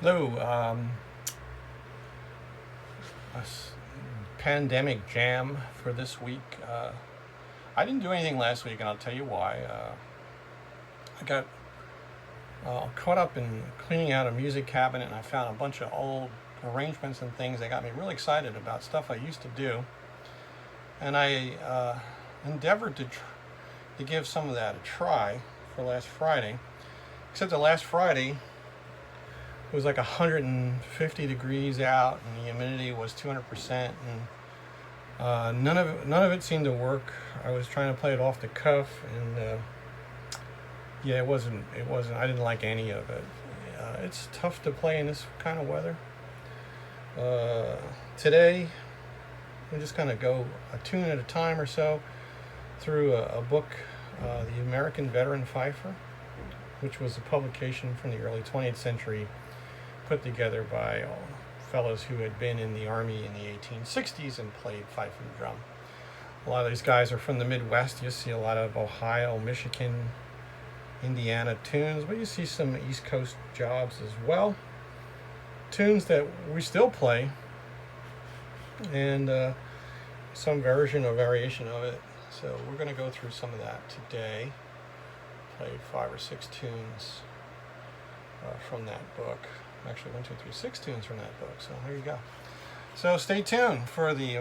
Hello. Pandemic jam for this week. I didn't do anything last week, and I'll tell you why. I got caught up in cleaning out a music cabinet, and I found a bunch of old arrangements and things that got me really excited about stuff I used to do. And I endeavored to give some of that a try for last Friday. Except that last Friday, it was like 150 degrees out, and the humidity was 200%, and none of it seemed to work. I was trying to play it off the cuff, and yeah, it wasn't. I didn't like any of it. It's tough to play in this kind of weather. Today, we just kind of go a tune at a time or so through a book, the American Veteran Fifer, which was a publication from the early 20th century, put together by fellows who had been in the Army in the 1860s and played fife and drum. A lot of these guys are from the Midwest. You see a lot of Ohio, Michigan, Indiana tunes, but you see some East Coast jobs as well. Tunes that we still play, and some version or variation of it. So we're going to go through some of that today. Played 5 or 6 tunes from that book. Actually, 1, 2, 3, 6 tunes from that book. So there you go. So stay tuned for the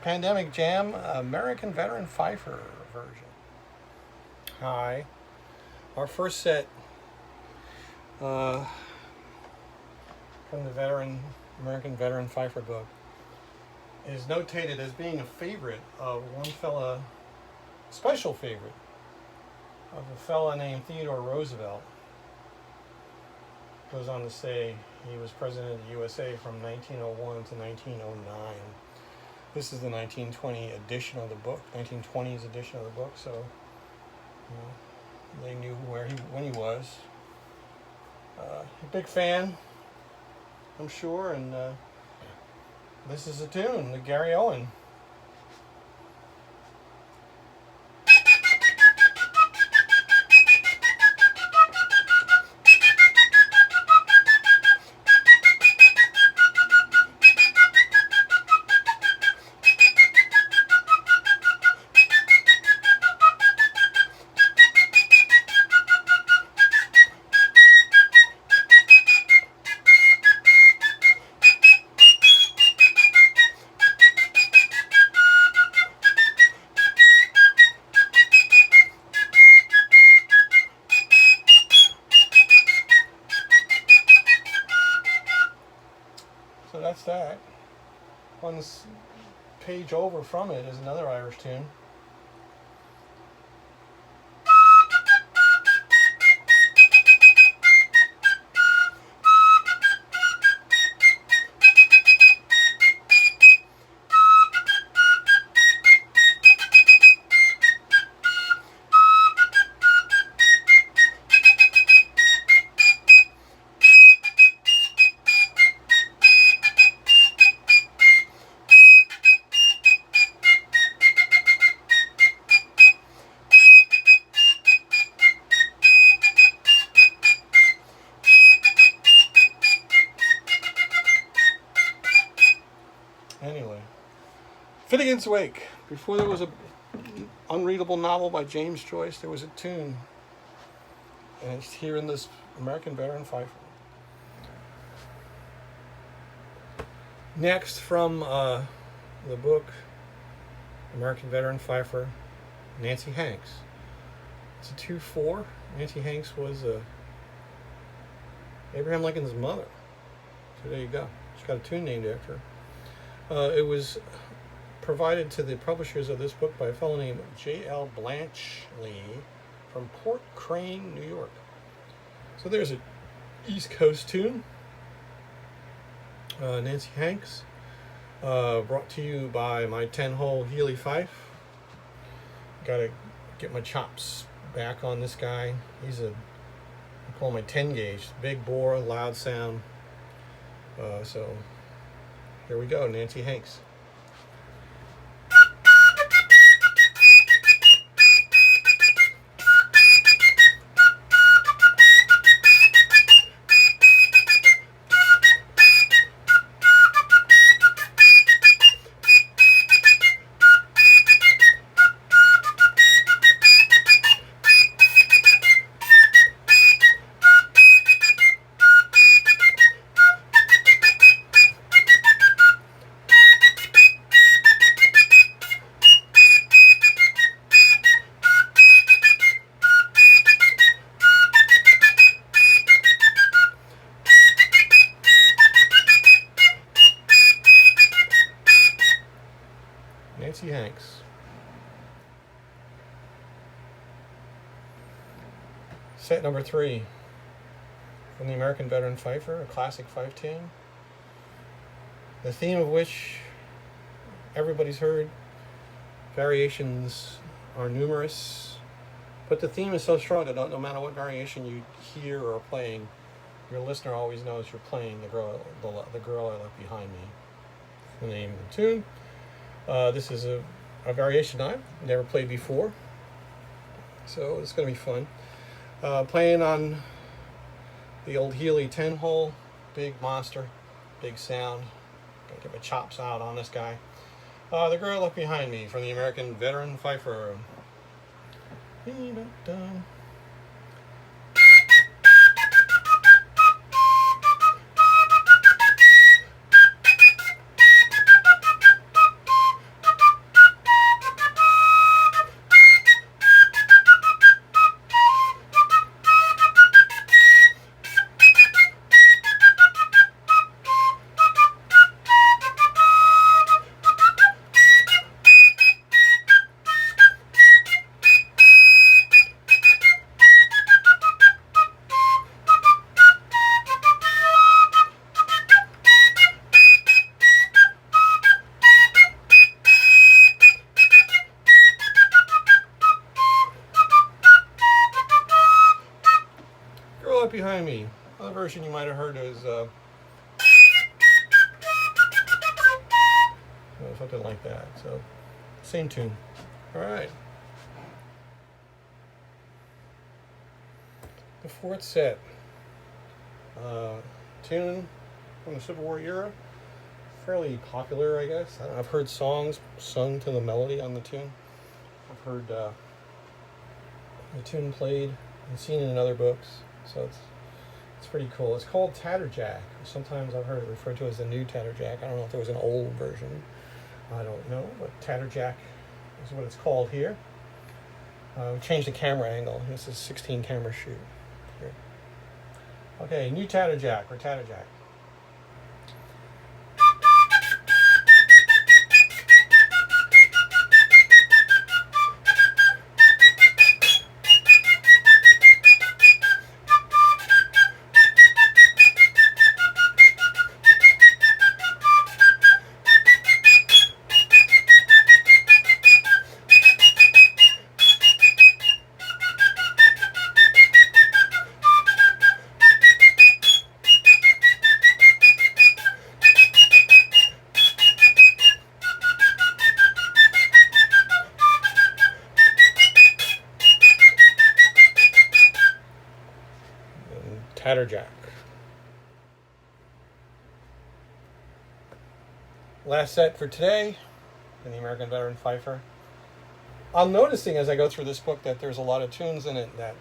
Pandemic Jam American Veteran Fifer version. Hi. Our first set from the American Veteran Fifer book is notated as being a favorite of one fella, special favorite of a fella named Theodore Roosevelt. Goes on to say he was president of the USA from 1901 to 1909. This is the 1920 edition of the book, 1920s edition of the book, so they knew when he was. A big fan, I'm sure, and this is a tune, the Garry Owen. So that's that. On this page over from it is another Irish tune. Anyway, Finnegans Wake. Before there was a unreadable novel by James Joyce, there was a tune, and it's here in this American Veteran Fifer. Next, from the book American Veteran Fifer, Nancy Hanks. It's a 2/4. Nancy Hanks was Abraham Lincoln's mother. So there you go. She's got a tune named after her. It was provided to the publishers of this book by a fellow named J.L. Blanchley from Port Crane, New York. So there's an East Coast tune. Nancy Hanks, brought to you by my 10-hole Healy Fife. Gotta get my chops back on this guy. I call my 10 gauge, big bore, loud sound. So here we go, Nancy Hanks. set number 3 from the American Veteran Fifer, a classic fife tune, the theme of which everybody's heard. Variations are numerous, but the theme is so strong that no matter what variation you hear or are playing, your listener always knows you're playing the girl I left behind me. The name of the tune. This is a variation I've never played before, so it's going to be fun. Playing on the old Healy 10-hole, big monster, big sound. Gotta get my chops out on this guy. The Girl Left Behind Me from the American Veteran Fifer. Behind me. Another version you might have heard is something like that. So, same tune. All right. The fourth set. Tune from the Civil War era. Fairly popular, I guess. I've heard songs sung to the melody on the tune. I've heard the tune played and seen in other books. So it's pretty cool. It's called Tatter Jack. Sometimes I've heard it referred to as the new Tatter Jack. I don't know if there was an old version. I don't know, but Tatter Jack is what it's called here. We changed the camera angle. This is 16 camera shoot here. Okay, new Tatter Jack or Tatter Jack. Tatter Jack. Last set for today in the American Veteran Fifer. I'm noticing as I go through this book that there's a lot of tunes in it that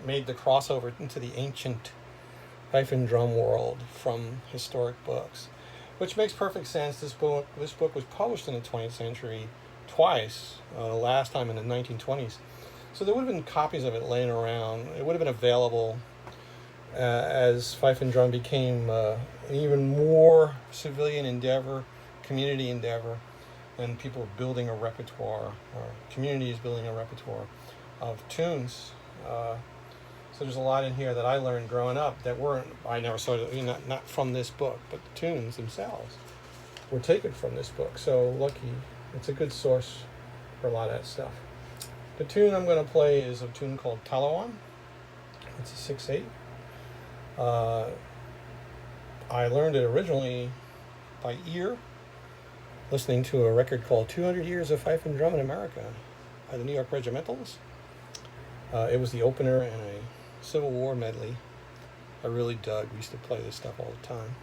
made the crossover into the ancient fife and drum world from historic books, which makes perfect sense. This book was published in the 20th century twice, last time in the 1920s. So there would have been copies of it laying around. It would have been available as fife and drum became an even more civilian endeavor, community endeavor, and people building a repertoire, or communities building a repertoire of tunes. So there's a lot in here that I learned growing up that I never saw, not from this book, but the tunes themselves were taken from this book. So lucky, it's a good source for a lot of that stuff. The tune I'm going to play is a tune called Tallewan. It's a 6/8. I learned it originally by ear, listening to a record called 200 Years of Fife and Drum in America by the New York Regimentals. It was the opener in a Civil War medley I really dug. We used to play this stuff all the time.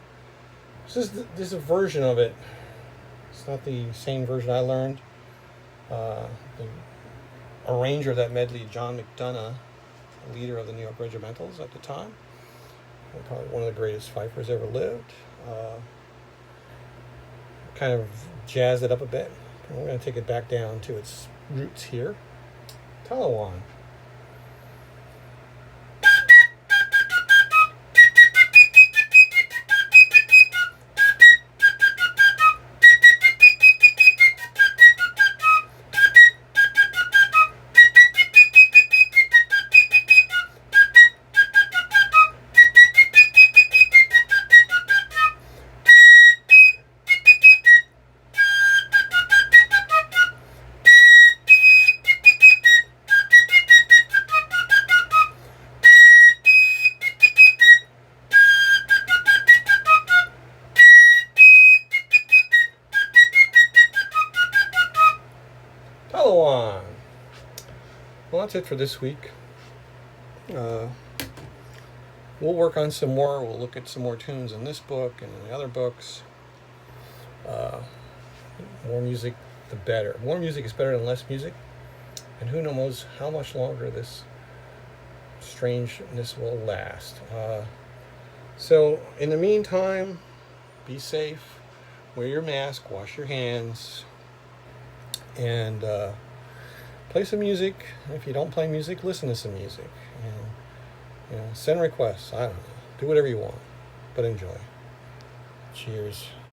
So this is a version of it. It's not the same version I learned. The arranger of that medley, John McDonough, leader of the New York Regimentals at the time, probably one of the greatest fifers ever lived. Kind of jazzed it up a bit. We're going to take it back down to its roots here. Tallewan. that's it for this week. We'll work on some more. We'll look at some more tunes in this book and in the other books. More music, the better. More music is better than less music. And who knows how much longer this strangeness will last. So, in the meantime, be safe. Wear your mask. Wash your hands. And play some music. If you don't play music, listen to some music. And send requests. I don't know. Do whatever you want. But enjoy. Cheers.